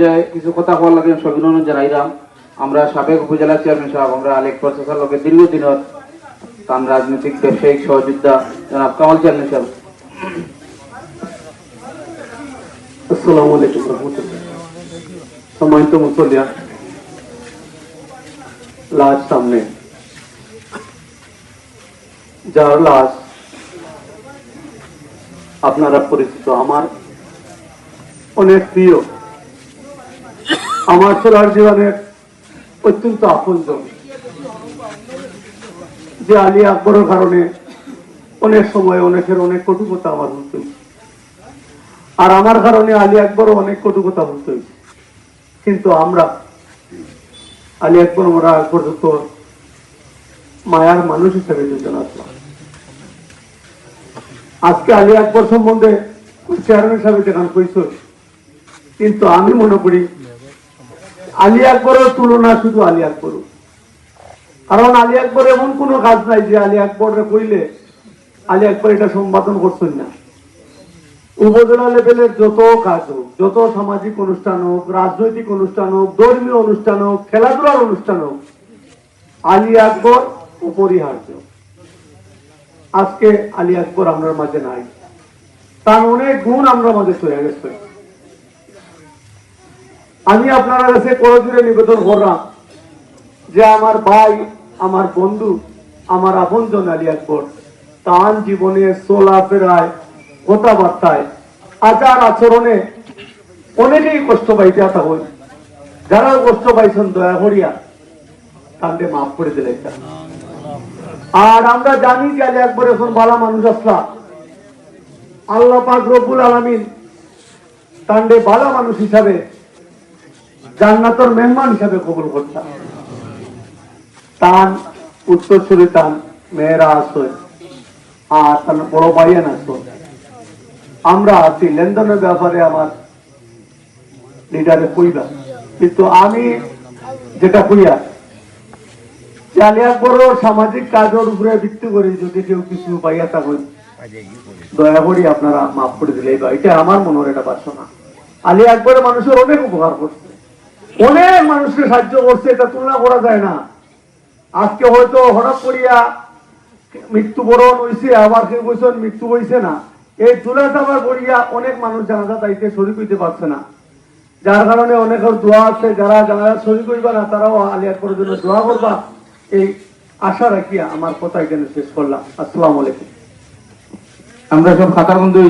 পর্যায়ে কিছু কথা বলার লাগে অভিনন্দন জানাইলাম। আমরা সাবেক উপজেলা চেয়ারম্যান সাহেব আমরা আলেক প্রশাসন লোকের দীর্ঘদিনের তার রাজনৈতিক ব্যবসায়িক সহযোদ্ধা জনাব কামাল চেয়ারম্যান সাহেব। আসসালামু আলাইকুম রহমতুল্লাহ। সম্মানিত মুসল্লিয়ান, লাশ সামনে, যার লাশ আপনারা পরিচিত, আমার অনেক প্রিয়, আমার চলার জীবনের অত্যন্ত আপনজন, যে আলী আকবরের কারণে অনেক সময় অনেকের অনেক কটু কথা আমার বলতে হয়েছে, আর আমার কারণে আলী আকবরও অনেক কটু কথা বলতে হয়েছে। কিন্তু আমরা আলী আকবর মরা পর্যন্ত মায়ার মানুষ হিসেবে দুজন আসলাম। আজকে আলী আকবর সম্বন্ধে চেয়ারম্যান সাহেব দেখান কইস, কিন্তু আমি মনে করি আলী আকবরের তুলনা শুধু আলী আকবর, কারণ আলী আকবর এমন কোনো কাজ নাই যে আলী আকবরে কইলে আলী আকবর এটা সম্পাদন করছেন না। উপজেলা লেভেলের যত কাজ হোক, যত সামাজিক অনুষ্ঠান হোক, রাজনৈতিক অনুষ্ঠান হোক, ধর্মীয় অনুষ্ঠান হোক, খেলাধুলার অনুষ্ঠান হোক, আলী আকবর অপরিহার্য। আজকে আলী আকবর আমরা মাঝে নাই, তার অনেক গুণ আমরা মাঝে চলে গেছে। আমি আপনারা কাছে করজোরে নিবেদন করলাম যে আমার ভাই, আমার বন্ধু, আমার আপনজন আলী আকবর তার জীবনে চলাফেরায়, কথাবার্তায়, আচার আচরণে অনেকেই কষ্ট পাইতে আসা হই। যারা কষ্ট পাইছেন দয়া করিয়া তাদের মাফ করে দিলে। আর আমরা জানি যে আলী আকবর এখন ভালো মানুষ আসলা, আল্লাহ পাক রব্বুল আলামিন তান্ডে ভালো মানুষ হিসাবে জান্নাতের মেহমান হিসাবে কবুল করতাম। তান উত্তরসূরি তান মেয়েরা আসে, আর তার বড় ভাইয়ান আসো, আমরা আছি লেনদেনের ব্যাপারে আমার লিডারে কইলাম। কিন্তু আমি যেটা কইয়া আলী আকবর সামাজিক কাজের উপরে ভিত্তি করে যদি কেউ কিছু পাইয়া থাকেন দয়া করি আপনারা মাফ করে দিলে, এটা আমার মনের এটা বাসনা। আলী আকবর মানুষের অনেক উপকার করছে, অনেক মানুষকে সাহায্য করছে, এটা তুলনা করা যায় না। আজকে হয়তো হঠাৎ করিয়া মৃত্যুবরণ হয়েছে, আবার কেউ বলছেন মৃত্যু হয়েছে না, এই তুলা চাপার করিয়া অনেক মানুষ জানাজা তাইতে শরীক হইতে পারছে না, যার কারণে অনেকের দোয়া আছে। যারা জানাজা শরীক হইবা না তারাও আলী আকবরের জন্য দোয়া করবা, এই আশা রাখিয়া আমার কথা এখানে শেষ করলাম। আসসালামু আলাইকুম। আমরা সব খাতার বন্ধু